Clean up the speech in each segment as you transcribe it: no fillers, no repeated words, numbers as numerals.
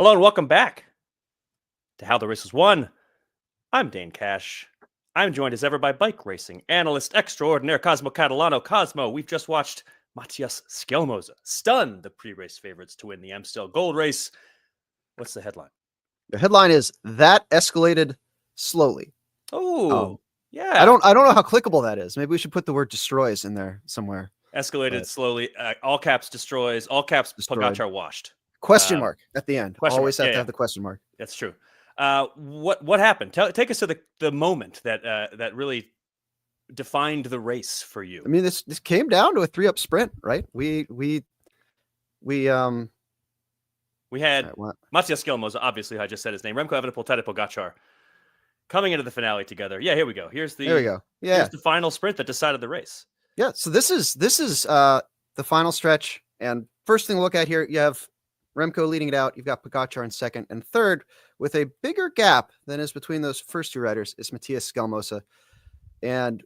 Hello and welcome back to How the Race Was Won. I'm Dane Cash. I'm joined as ever by bike racing analyst extraordinaire Cosmo Catalano. Cosmo, we've just watched Matthias Skelmoza stun the pre-race favorites to win the Amstel Gold Race. What's the headline? The headline is "That escalated slowly." Oh, yeah. I don't know how clickable that is. Maybe we should put the word "destroys" in there somewhere. Escalated slowly. All caps destroys. All caps Pogacar washed. Question mark at the end. Always mark. have to have the question mark. That's true. What happened? Take us to the moment that really defined the race for you. I mean, this came down to a 3-up sprint, right? We had Matthias Skelmoza, obviously, I just said his name. Remco Evenepoel, Tadej Pogacar coming into the finale together. Yeah, here we go. Here's the final sprint that decided the race. Yeah, so this is the final stretch. And first thing to look at here, you have Remco leading it out. You've got Pogacar in second, and third, with a bigger gap than is between those first two riders, is Matthias Skelmoza. And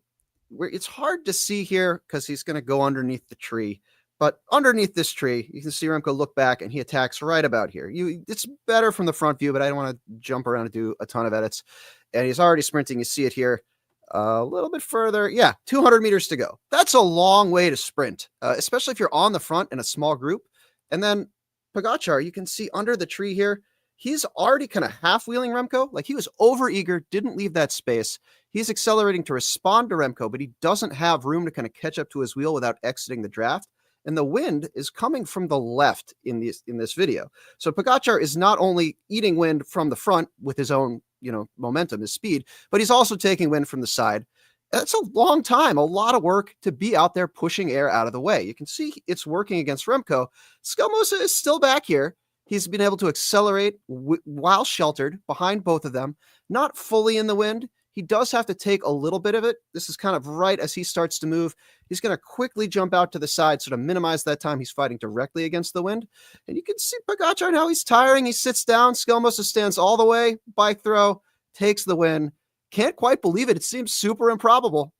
it's hard to see here because he's going to go underneath the tree. But underneath this tree, you can see Remco look back, and he attacks right about here. It's better from the front view, but I don't want to jump around and do a ton of edits. And he's already sprinting. You see it here a little bit further. Yeah, 200 meters to go. That's a long way to sprint, especially if you're on the front in a small group. And then Pogacar, you can see under the tree here, he's already kind of half-wheeling Remco. Like, he was over-eager, didn't leave that space. He's accelerating to respond to Remco, but he doesn't have room to kind of catch up to his wheel without exiting the draft. And the wind is coming from the left in this video. So Pogacar is not only eating wind from the front with his own, momentum, his speed, but he's also taking wind from the side. That's a long time, a lot of work to be out there pushing air out of the way. You can see it's working against Remco. Skelmoza is still back here. He's been able to accelerate while sheltered behind both of them, not fully in the wind. He does have to take a little bit of it. This is kind of right as he starts to move. He's going to quickly jump out to the side, so to minimize that time he's fighting directly against the wind. And you can see Pogacar now, he's tiring. He sits down. Skelmoza stands all the way, bike throw, takes the win. Can't quite believe it. It seems super improbable,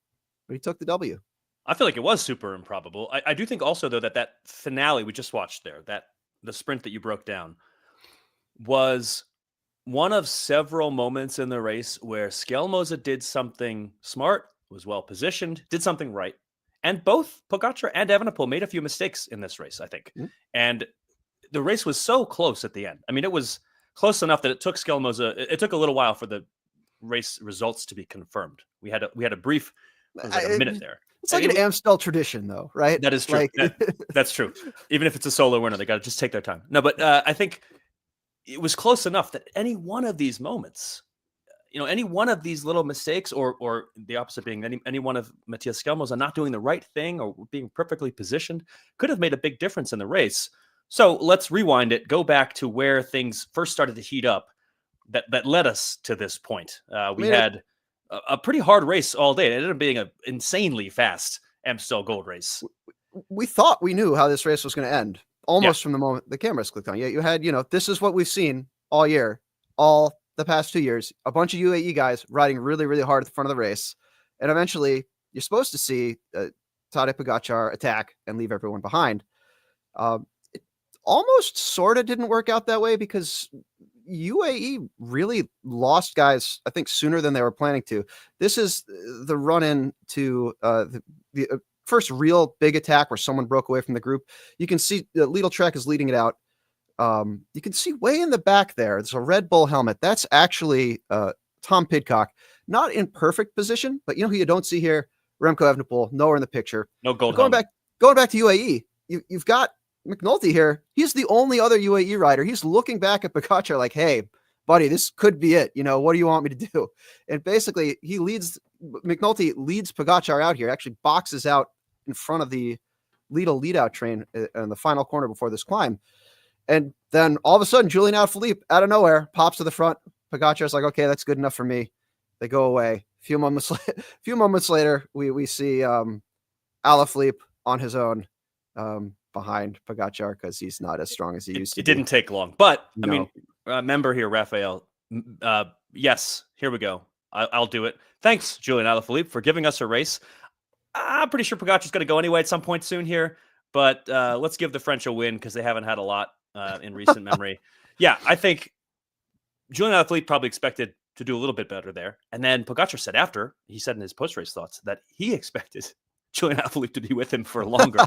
but he took the W. I feel like it was super improbable. I do think also, though, that finale we just watched there, that the sprint that you broke down, was one of several moments in the race where Skelmoza did something smart, was well positioned, did something right. And both Pogacar and Evenepoel made a few mistakes in this race, I think. Mm-hmm. And the race was so close at the end. I mean, it was close enough that it took Skelmoza, it took a little while for the race results to be confirmed. We had a brief, a minute there. It's like an Amstel tradition, though, right? That is true. That's true. Even if it's a solo winner, they got to just take their time. No, but I think it was close enough that any one of these moments, any one of these little mistakes, or the opposite being any one of Matthias Skelmoza not doing the right thing or being perfectly positioned, could have made a big difference in the race. So let's rewind it, go back to where things first started to heat up that led us to this point. We had a pretty hard race all day. It ended up being an insanely fast Amstel Gold Race. We thought we knew how this race was going to end almost from the moment the cameras clicked on. You had, this is what we've seen all year, all the past 2 years, a bunch of UAE guys riding really, really hard at the front of the race. And eventually you're supposed to see Tadej Pogacar attack and leave everyone behind. It almost sort of didn't work out that way because UAE really lost guys, I think, sooner than they were planning to. This is the run-in to the first real big attack where someone broke away from the group. You can see Lidl Trek is leading it out. You can see way in the back there, there's a Red Bull helmet. That's actually Tom Pidcock, not in perfect position, but who you don't see here? Remco Evenepoel, nowhere in the picture. No gold helmet. Going back to UAE, you've got McNulty here. He's the only other UAE rider. He's looking back at Pogacar like, hey, buddy, this could be it. What do you want me to do? And basically McNulty leads Pogacar out here, actually boxes out in front of the Lidl lead-out train in the final corner before this climb. And then all of a sudden, Julian Alaphilippe out of nowhere pops to the front. Pogacar's like, okay, that's good enough for me. They go away. A few moments later, we see Alaphilippe on his own behind Pogacar because he's not as strong as he used to be. It didn't take long. But, no. I mean, remember here, Raphael, yes, here we go. I'll do it. Thanks, Julian Alaphilippe, for giving us a race. I'm pretty sure Pogacar's going to go anyway at some point soon here, but let's give the French a win because they haven't had a lot in recent memory. Yeah, I think Julian Alaphilippe probably expected to do a little bit better there. And then Pogacar said after, he said in his post-race thoughts that he expected Julian Alaphilippe to be with him for longer,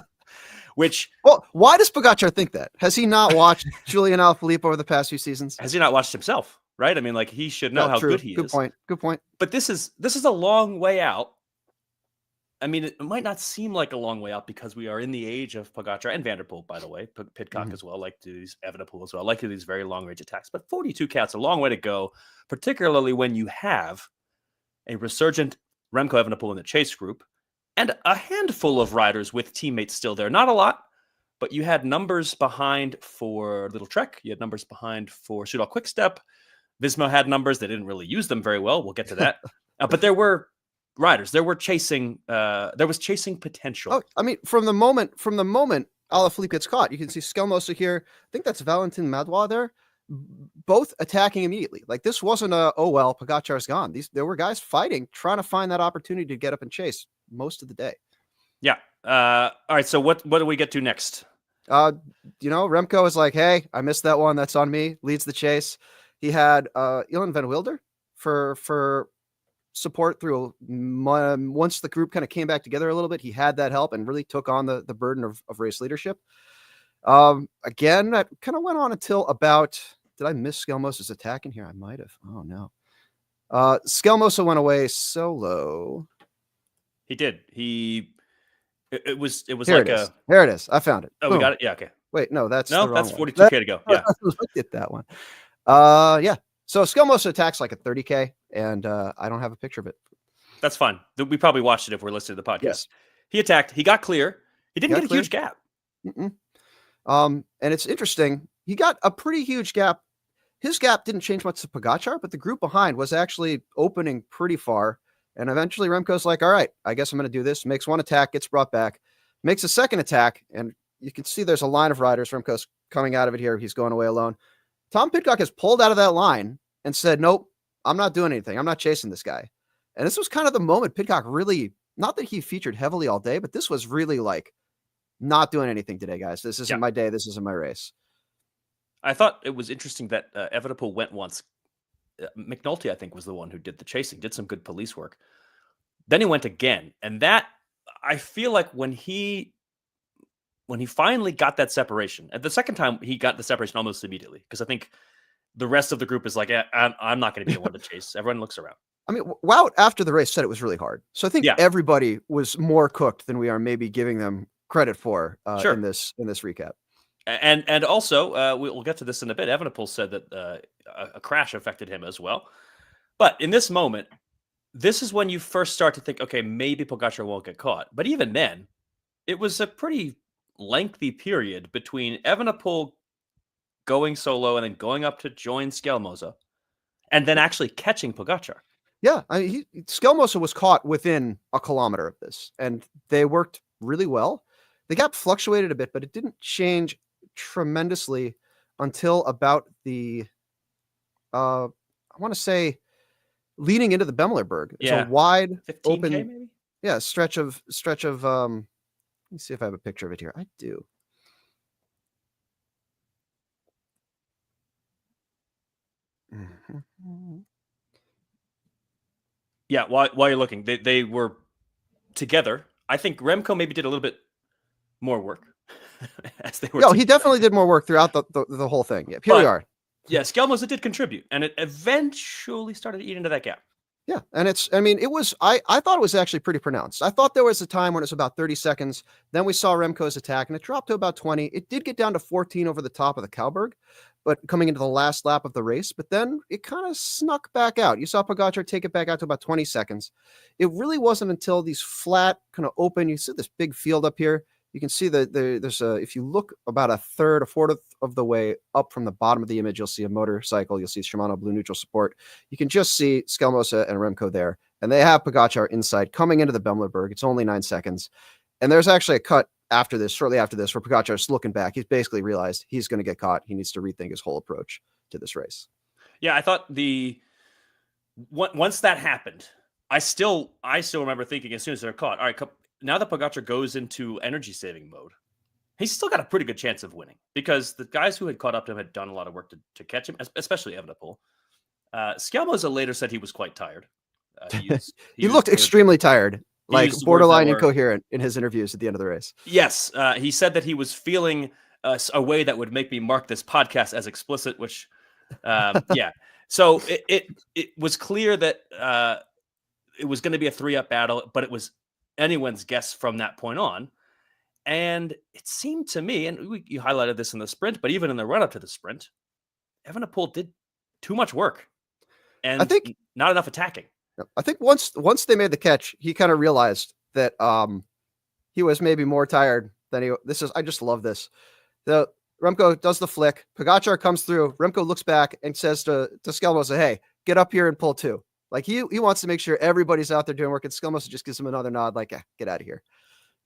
which... Well, why does Pogacar think that? Has he not watched Julian Alaphilippe over the past few seasons? Has he not watched himself, right? I mean, like, he should know how true. good he Good is. point. Good point. But this is a long way out. I mean, it might not seem like a long way out because we are in the age of Pogacar and Van der Poel, by the way, Pidcock as well, like to these Evenepoel as well, like to these very long range attacks. But 42 Cat's a long way to go, particularly when you have a resurgent Remco Evenepoel in the chase group and a handful of riders with teammates still there. Not a lot, but you had numbers behind for Little Trek. You had numbers behind for Soudal Quickstep. Visma had numbers. They didn't really use them very well. We'll get to that. But there were riders. There was chasing potential. Oh, I mean, from the moment Alaphilippe gets caught, you can see Skelmosa here. I think that's Valentin Madois there, both attacking immediately. Like, this wasn't Pogacar's gone. There were guys fighting, trying to find that opportunity to get up and chase most of the day. Yeah. All right. So what do we get to next? Remco is like, hey, I missed that one. That's on me. Leads the chase. He had Ilan van Wilder for support through once the group kind of came back together a little bit. He had that help and really took on the burden of race leadership. Again, that kind of went on until about, did I miss Skelmosa's attack in here? I might have. Oh no. Skelmosa went away solo. He did. It was here like there it is. I found it. Oh, Boom. We got it. Yeah. Okay. Wait, no, that's 42K to go. Yeah. Look at that one. Yeah. So Skelmosa attacks like a 30K, and I don't have a picture of it. That's fine. We probably watched it if we're listening to the podcast. Yes. He attacked. He got clear. He didn't get a huge gap. And it's interesting. He got a pretty huge gap. His gap didn't change much to Pogacar, but the group behind was actually opening pretty far. And eventually Remco's like, all right, I guess I'm going to do this. Makes one attack, gets brought back, makes a second attack. And you can see there's a line of riders. Remco's coming out of it here. He's going away alone. Tom Pidcock has pulled out of that line and said, nope, I'm not doing anything. I'm not chasing this guy. And this was kind of the moment Pidcock really, not that he featured heavily all day, but this was really like, not doing anything today, guys. This isn't my day. This isn't my race. I thought it was interesting that Evenepoel went once. McNulty, I think, was the one who did the chasing, did some good police work. Then he went again. And that, I feel like when he finally got that separation, and the second time he got the separation almost immediately, because I think the rest of the group is like, I'm not going to be the one to chase. Everyone looks around. I mean, Wout after the race said it was really hard. So I think everybody was more cooked than we are maybe giving them credit for in this recap. And also, we'll get to this in a bit. Evenepoel said that a crash affected him as well. But in this moment, this is when you first start to think, okay, maybe Pogacar won't get caught. But even then, it was a pretty lengthy period between Evenepoel going solo and then going up to join Skelmosa and then actually catching Pogacar. Yeah, I mean, Skelmosa was caught within a kilometer of this, and they worked really well. The gap fluctuated a bit, but it didn't change tremendously until about the, I want to say, leading into the Bemmlerberg. It's a wide, 15K open, maybe? Yeah, stretch of. Let me see if I have a picture of it here. I do. Yeah, while you're looking, they were together. I think Remco maybe did a little bit more work as they were. No, he definitely did more work throughout the whole thing. Yeah, here we are. Yeah, Skelmosa did contribute, and it eventually started to eat into that gap. Yeah, and I thought it was actually pretty pronounced. I thought there was a time when it was about 30 seconds. Then we saw Remco's attack, and it dropped to about 20. It did get down to 14 over the top of the Cowberg, but coming into the last lap of the race. But then it kind of snuck back out. You saw Pogacar take it back out to about 20 seconds. It really wasn't until these flat, kind of open, you see this big field up here. You can see that there's if you look about a fourth of the way up from the bottom of the image, you'll see a motorcycle. You'll see Shimano Blue Neutral support. You can just see Skelmosa and Remco there. And they have Pogacar inside coming into the Bemmlerberg. It's only 9 seconds. And there's actually a cut after this, shortly after this, where Pogacar's looking back. He's basically realized he's going to get caught. He needs to rethink his whole approach to this race. Yeah, I thought once that happened, I still remember thinking as soon as they're caught, all right, now that Pogacar goes into energy saving mode, he's still got a pretty good chance of winning because the guys who had caught up to him had done a lot of work to catch him, especially Evenepoel. Scalmoza later said he was quite tired. He looked extremely tired, like borderline were, incoherent in his interviews at the end of the race. Yes, he said that he was feeling a way that would make me mark this podcast as explicit, which, yeah. So it was clear that it was going to be a 3-up battle, but it was anyone's guess from that point on. And it seemed to me, and you highlighted this in the sprint, but even in the run-up to the sprint, Evenepoel did too much work and I think not enough attacking. I think once they made the catch, he kind of realized that he was maybe more tired than he. I just love this. The Remco does the flick. Pogačar comes through. Remco looks back and says to Scalmoza, "Hey, get up here and pull 2." Like he wants to make sure everybody's out there doing work, and Scalmoza just gives him another nod, like, "Get out of here."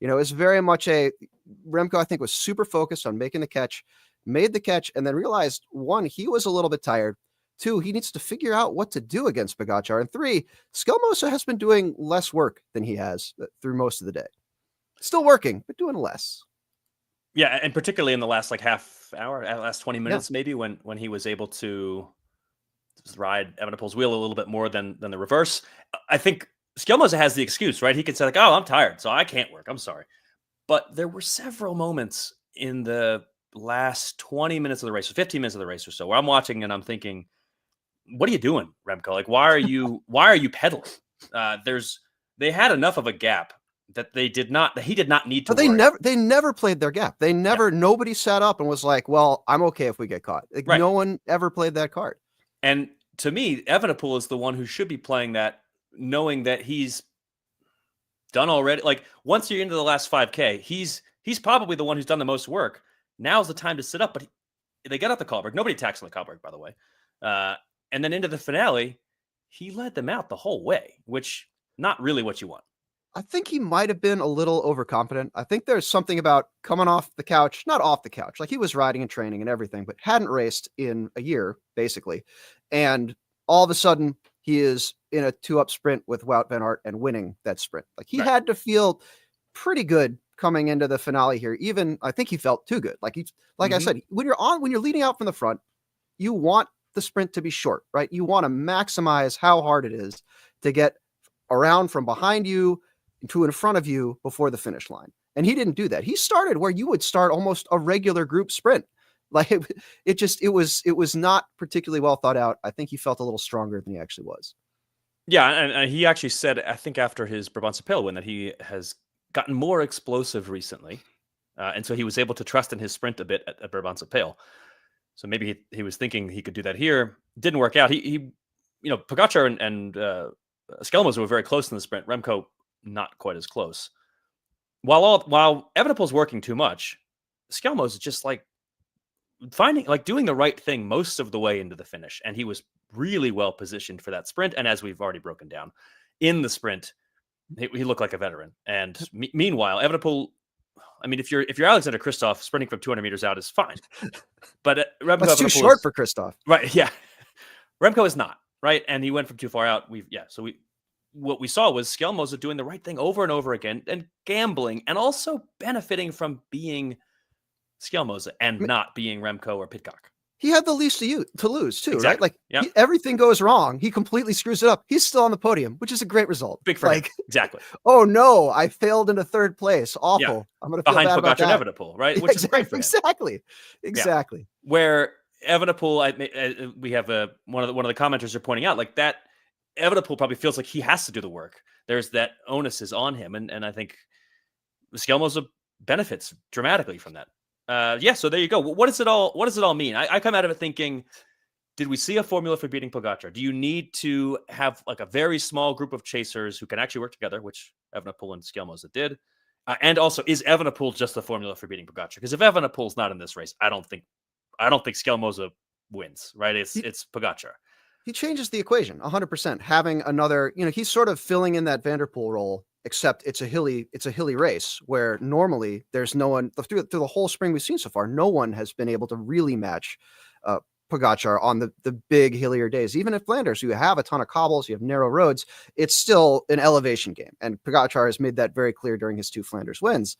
It's very much Remco, I think, was super focused on making the catch, made the catch, and then realized, 1, he was a little bit tired. 2, he needs to figure out what to do against Pogačar. And 3, Scalmoza has been doing less work than he has through most of the day. Still working, but doing less. Yeah, and particularly in the last half hour, last 20 minutes, maybe when he was able to ride Evenepoel's wheel a little bit more than the reverse. I think Scalmoza has the excuse, right? He can say "Oh, I'm tired, so I can't work. I'm sorry." But there were several moments in the last 20 minutes of the race, or 15 minutes of the race or so, where I'm watching and I'm thinking, what are you doing, Remco? Why are you pedaling? They had enough of a gap that he did not need to. But they never played their gap. Nobody sat up and was like, well, I'm okay if we get caught. Right. No one ever played that card. And to me, Evenepoel is the one who should be playing that, knowing that he's done already. Once you're into the last 5K, he's probably the one who's done the most work. Now's the time to sit up. But they get out the Kahlberg. Nobody attacks on the Kahlberg, by the way. And then into the finale, he led them out the whole way, which not really what you want. I think he might have been a little overconfident. I think there's something about coming off the couch, not off the couch, like he was riding and training and everything, but hadn't raced in a year, basically. And all of a sudden, he is in a 2-up sprint with Wout van Aert and winning that sprint. He had to feel pretty good coming into the finale here. Even I think he felt too good. I said, when you're leading out from the front, you want the sprint to be short, right? You want to maximize how hard it is to get around from behind you to in front of you before the finish line. And he didn't do that. He started where you would start almost a regular group sprint. It was not particularly well thought out. I think he felt a little stronger than he actually was. Yeah. And he actually said, I think after his Brabantse-Pijl win, that he has gotten more explosive recently. And so he was able to trust in his sprint a bit at Brabantse-Pijl. So maybe he was thinking he could do that here. Didn't work out. Pogačar and Scalmoza were very close in the sprint. Remco, not quite as close. While Evenepoel's working too much, Scalmoza is just doing the right thing most of the way into the finish. And he was really well positioned for that sprint. And as we've already broken down in the sprint, he looked like a veteran. And meanwhile, Evenepoel, if you're Alexander Kristoff, sprinting from 200 meters out is fine. But Remco, that's too short for Kristoff. Right. Yeah. Remco is not. Right. And he went from too far out. What we saw was Scalmoza doing the right thing over and over again and gambling and also benefiting from being Scalmoza and not being Remco or Pidcock. He had the least to lose too, exactly. Right? Everything goes wrong. He completely screws it up. He's still on the podium, which is a great result. Big for him. Exactly. Oh no, I failed into 3rd place. Awful. Yeah. I'm going to feel behind bad about that. Behind Pogačar and Evenepoel, right? Which is great for him. Exactly. Yeah. Where Evenepoel, we have one of the commenters are pointing out that Evenepoel probably feels like he has to do the work. There's that onus is on him, and I think Scalmoza benefits dramatically from that. So there you go. What does it all mean? I come out of it thinking, did we see a formula for beating Pogačar? Do you need to have a very small group of chasers who can actually work together, which Evenepoel and Scalmoza did? And also, is Evenepoel just the formula for beating Pogačar? Because if Evenepoel's not in this race, I don't think Scalmoza wins. Right? It's Pogačar. He changes the equation 100%. Having another, he's sort of filling in that Van der Poel role, except it's a hilly race where normally there's no one through the whole spring we've seen so far. No one has been able to really match Pogačar on the big hillier days. Even at Flanders, you have a ton of cobbles, you have narrow roads. It's still an elevation game, and Pogačar has made that very clear during his 2 Flanders wins.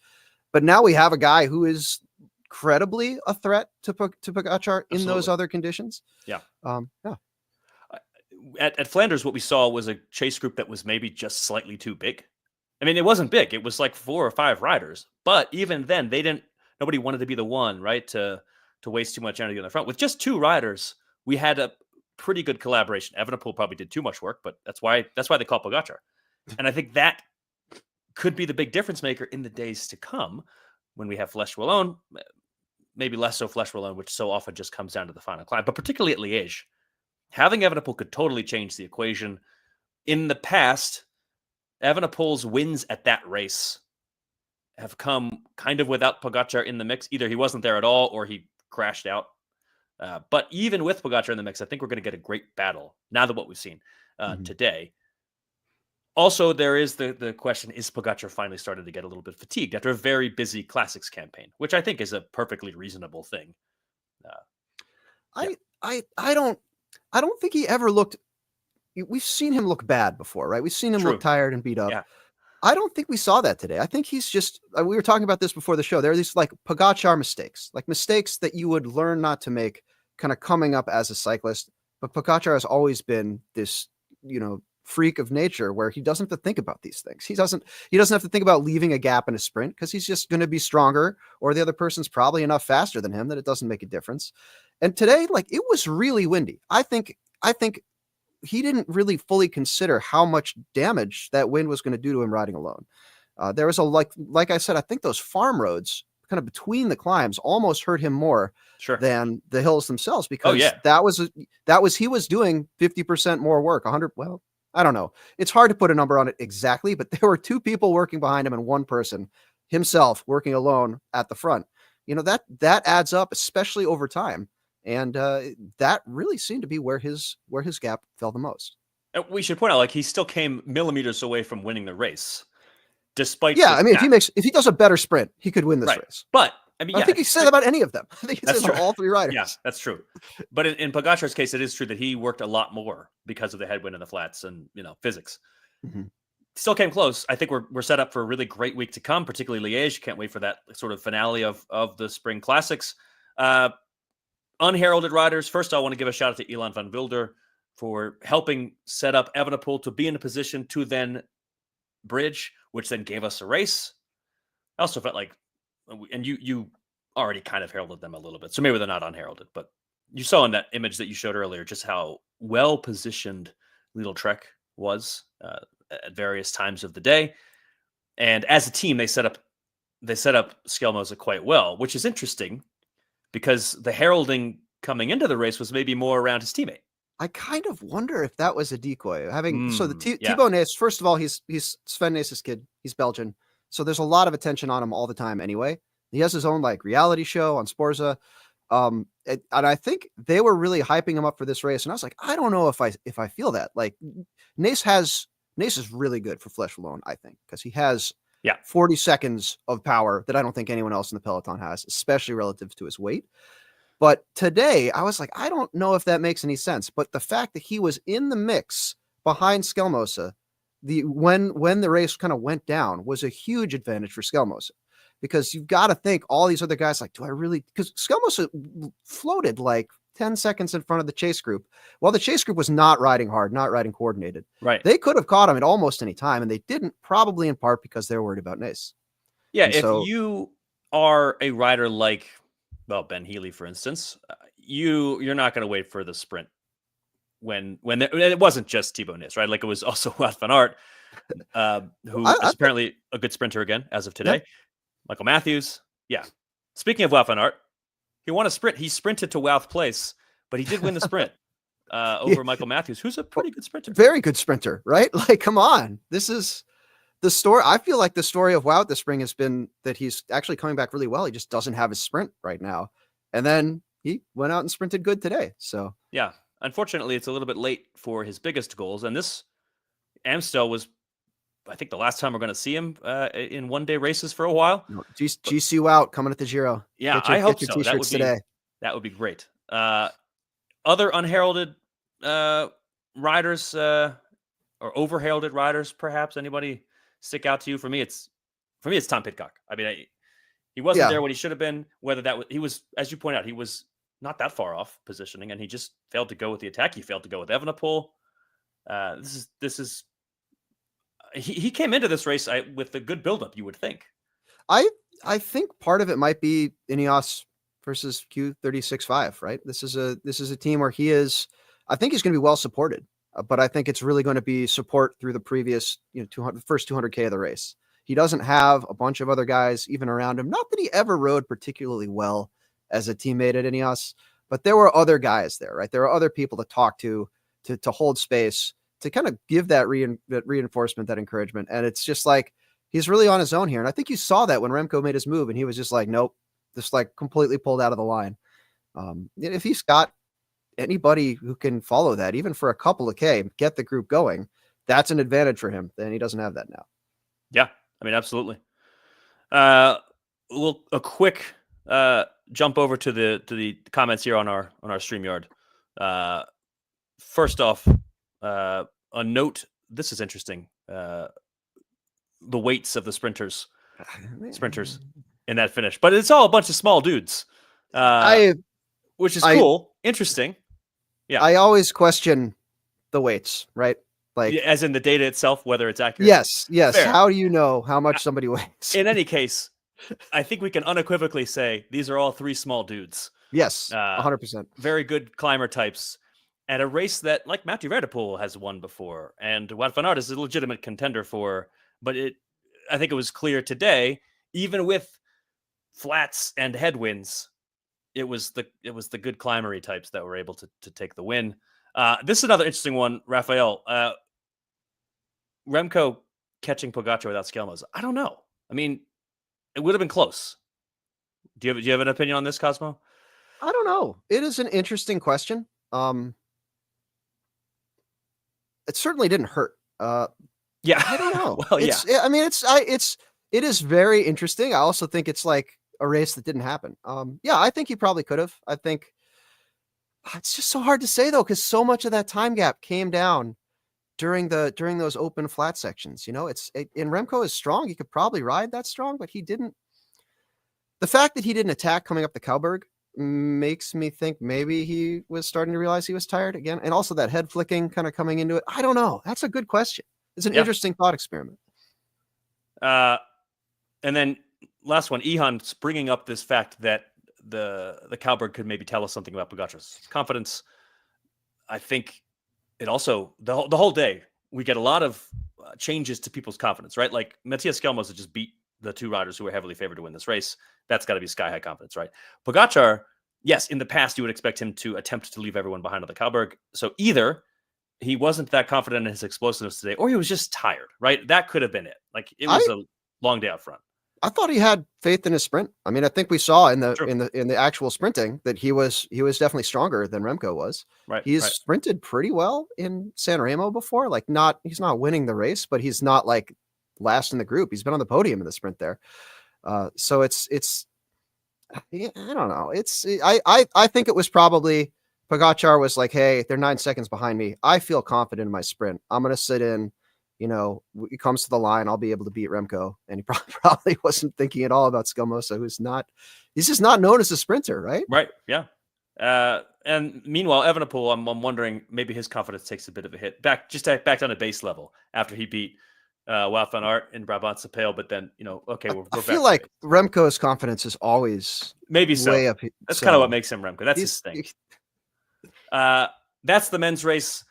But now we have a guy who is credibly a threat to Pogačar in those other conditions. Yeah. Yeah. At Flanders, what we saw was a chase group that was maybe just slightly too big. I mean, it wasn't big. It was like 4 or 5 riders. But even then, nobody wanted to be the one, right, to waste too much energy on the front. With just 2 riders, we had a pretty good collaboration. Evenepoel probably did too much work, but that's why they call Pogačar. And I think that could be the big difference maker in the days to come when we have Flèche Wallonne, maybe less so Flèche Wallonne, which so often just comes down to the final climb, but particularly at Liège. Having Evenepoel could totally change the equation. In the past, Evenepoel's wins at that race have come kind of without Pogačar in the mix. Either he wasn't there at all or he crashed out. But even with Pogačar in the mix, I think we're going to get a great battle now that what we've seen today. Also, there is the question, is Pogačar finally started to get a little bit fatigued after a very busy Classics campaign, which I think is a perfectly reasonable thing. I don't think he ever looked. We've seen him look bad before, right? We've seen him look tired and beat up. Yeah. I don't think we saw that today. I think he's just. We were talking about this before the show. There are these like Pogačar mistakes, like mistakes that you would learn not to make, kind of coming up as a cyclist. But Pogačar has always been this, freak of nature where he doesn't have to think about these things. He doesn't have to think about leaving a gap in a sprint because he's just going to be stronger, or the other person's probably enough faster than him that it doesn't make a difference. And today, like, it was really windy. I think he didn't really fully consider how much damage that wind was going to do to him riding alone. There was like I said, I think those farm roads kind of between the climbs almost hurt him more than the hills themselves, because he was doing 50% more work, 100. Well, I don't know. It's hard to put a number on it exactly, but there were 2 people working behind him and 1 person himself working alone at the front. That adds up, especially over time. And that really seemed to be where his gap fell the most. We should point out, like, he still came millimeters away from winning the race, despite. Yeah, I mean, if he does a better sprint, he could win this race. But I mean, I think he said about any of them. I think he said about all 3 riders. Yeah, that's true. But in Pogačar's case, it is true that he worked a lot more because of the headwind and the flats and physics. Mm-hmm. Still came close. I think we're set up for a really great week to come, particularly Liège. Can't wait for that sort of finale of the Spring Classics. Unheralded riders. First, I want to give a shout out to Ilan van Wilder for helping set up Evenepoel to be in a position to then bridge, which then gave us a race. I also felt like, and you already kind of heralded them a little bit, so maybe they're not unheralded, but you saw in that image that you showed earlier just how well positioned Lidl Trek was at various times of the day, and as a team they set up Skelmoza quite well, which is interesting because the heralding coming into the race was maybe more around his teammate. I kind of wonder if that was a decoy. Thibaut Nys, first of all, he's Sven Nys's kid. He's Belgian. So there's a lot of attention on him all the time anyway. He has his own like reality show on Sporza. And I think they were really hyping him up for this race. And I was like, I don't know if I feel that. Like Nys is really good for Flèche Wallonne, I think, because he has 40 seconds of power that I don't think anyone else in the peloton has, especially relative to his weight. But today I was like, I don't know if that makes any sense. But the fact that he was in the mix behind Skelmoza, when the race kind of went down, was a huge advantage for Skelmoza, because you've got to think all these other guys like, do I really? Because Skelmoza floated like 10 seconds in front of the chase group, while the chase group was not riding hard, not riding coordinated. Right. They could have caught him at almost any time, and they didn't, probably in part because they were worried about Nys. Yeah, and if you are a rider like, well, Ben Healy, for instance, you're not going to wait for the sprint when it wasn't just Thibaut Nys, right? Like it was also Wout van Aert, who is apparently a good sprinter again as of today. Yeah. Michael Matthews. Yeah. Speaking of Wout van Aert, he won a sprint. He sprinted to Wout's place, but he did win the sprint over Michael Matthews, who's a pretty good sprinter. Very good sprinter, right? Like, come on. This is the story. I feel like the story of Wout this spring has been that he's actually coming back really well. He just doesn't have his sprint right now. And then he went out and sprinted good today. So, yeah. Unfortunately, it's a little bit late for his biggest goals. And this Amstel was, I think, the last time we're going to see him in one-day races for a while. No, GC Wout coming at the Giro. Yeah, I hope get your so. T-shirts today. That would be great. Other unheralded riders or overheralded riders, perhaps? Anybody stick out to you? For me, it's Tom Pidcock. I mean, He wasn't there when he should have been. Whether that was, he was, as you point out, he was not that far off positioning, and he just failed to go with the attack. He failed to go with Evenepoel. This is. He came into this race with a good buildup, you would think. I think part of it might be Ineos versus Q36.5, right? This is a team where I think he's going to be well supported, but I think it's really going to be support through the previous, first 200K of the race. He doesn't have a bunch of other guys even around him. Not that he ever rode particularly well as a teammate at Ineos, but there were other guys there, right? There are other people to talk to hold space, to kind of give that reinforcement, that encouragement. And it's just like, he's really on his own here. And I think you saw that when Remco made his move and he was just like, nope, just like completely pulled out of the line. If he's got anybody who can follow that, even for a couple of K, get the group going, that's an advantage for him. Then he doesn't have that now. Yeah, I mean, absolutely. A quick jump over to the comments here on our StreamYard. First off, a note. This is interesting. The weights of the sprinters in that finish, but it's all a bunch of small dudes, which is cool, interesting. Yeah, I always question the weights, right? Like, as in the data itself, whether it's accurate. Yes. Fair. How do you know how much somebody weighs? In any case, I think we can unequivocally say these are all three small dudes. Yes, 100%. Very good climber types. At a race that, like Mathieu van der Poel has won before, and Wout van Aert is a legitimate contender for, but I think it was clear today, even with flats and headwinds, it was the good climbery types that were able to take the win. This is another interesting one, Raphael. Remco catching Pogacar without Skelmos. I don't know. I mean, it would have been close. Do you have an opinion on this, Cosmo? I don't know. It is an interesting question. It certainly didn't hurt. Yeah, I don't know. Well, I mean, it is very interesting. I also think it's like a race that didn't happen. Yeah, I think he probably could have. I think it's just so hard to say though, because so much of that time gap came down during those open flat sections. And Remco is strong. He could probably ride that strong, but he didn't. The fact that he didn't attack coming up the Kauberg makes me think maybe he was starting to realize he was tired again. And also that head flicking kind of coming into it. I don't know. That's a good question. It's an interesting thought experiment. And then last one, Ihan's bringing up this fact that the Kauberg could maybe tell us something about Pogacar's confidence. I think it also, the whole day, we get a lot of changes to people's confidence, right? Like Matthias Skelmos had just beat the two riders who were heavily favored to win this race. That's got to be sky-high confidence, right? Pogacar, yes, in the past, you would expect him to attempt to leave everyone behind on the Kauberg. So either he wasn't that confident in his explosiveness today, or he was just tired, right? That could have been it. Like, it was a long day out front. I thought he had faith in his sprint. I mean, I think we saw in the actual sprinting that he was definitely stronger than Remco was. Right. He's sprinted pretty well in San Remo before. Like, he's not winning the race, but he's not like last in the group. He's been on the podium in the sprint there. So it's I don't know. I think it was probably Pogacar was like, hey, they're 9 seconds behind me. I feel confident in my sprint. I'm going to sit in. It comes to the line, I'll be able to beat Remco. And he probably wasn't thinking at all about Skelmosa, he's just not known as a sprinter, right? Right. Yeah. And meanwhile, Evenepoel, I'm wondering maybe his confidence takes a bit of a hit back down to base level after he beat Wout van Aert in Brabantse Pijl. But then, okay, we're I back feel like Remco's confidence is always maybe so. Way up. That's kind of what makes him Remco. That's his thing. That's the men's race.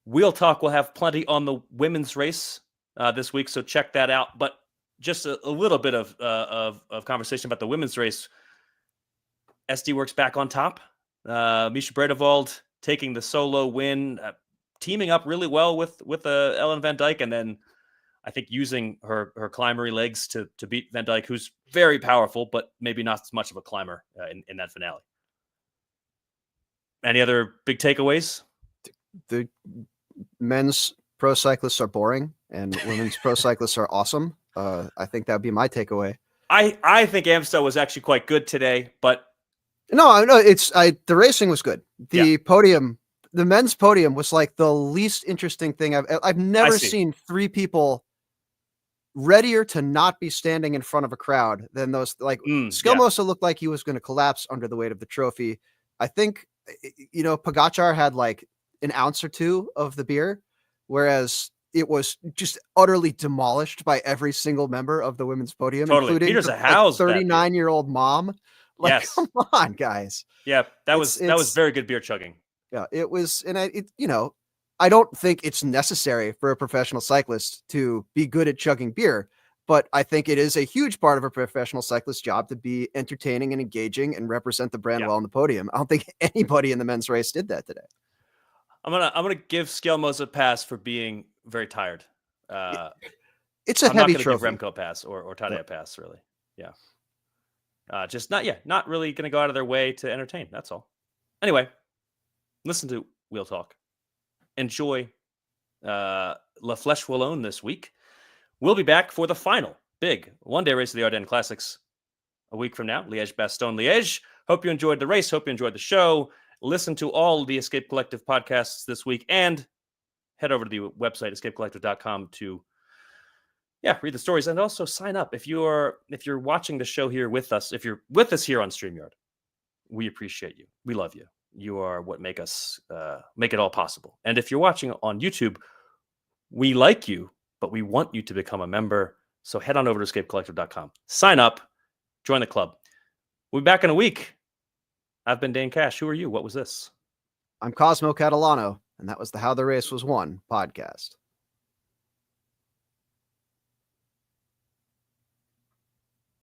We'll have plenty on the women's race this week, so check that out. But just a little bit of conversation about the women's race. SD Works back on top. Misha Bredewald taking the solo win, teaming up really well with Ellen Van Dijk, and then I think using her climbery legs to beat Van Dijk, who's very powerful, but maybe not as much of a climber in that finale. Any other big takeaways? The men's pro cyclists are boring and women's pro cyclists are awesome. I think that would be my takeaway. I think Amstel was actually quite good today, but no, the racing was good. The podium, the men's podium was like the least interesting thing I've never seen three people readier to not be standing in front of a crowd than those. Like Yeah. Skelmosa looked like he was going to collapse under the weight of the trophy. I think, Pogačar had like an ounce or two of the beer, whereas it was just utterly demolished by every single member of the women's podium, Totally. including Peter's the a house. 39-year-old mom. Like, Yes. come on, guys. Yeah, that was very good beer chugging. Yeah, it was, and I don't think it's necessary for a professional cyclist to be good at chugging beer, but I think it is a huge part of a professional cyclist's job to be entertaining and engaging and represent the brand well on the podium. I don't think anybody in the men's race did that today. I'm gonna give Skelmos a pass for being very tired. It's a I'm heavy not trophy. Give Remco a pass or Tadej a pass, really. Yeah. Just not really going to go out of their way to entertain. That's all. Anyway, listen to Wheel Talk. Enjoy La Flèche Wallonne this week. We'll be back for the final big one-day race of the Ardennes Classics a week from now, Liège-Bastogne-Liège. Hope you enjoyed the race. Hope you enjoyed the show. Listen to all the Escape Collective podcasts this week and head over to the website, escapecollective.com, to read the stories and also sign up. If you're watching the show here with us, if you're with us here on StreamYard, we appreciate you. We love you. You are what make it all possible. And if you're watching on YouTube, we like you, but we want you to become a member. So head on over to escapecollective.com. Sign up. Join the club. We'll be back in a week. I've been Dane Cash. Who are you? What was this? I'm Cosmo Catalano, and that was the How the Race Was Won podcast.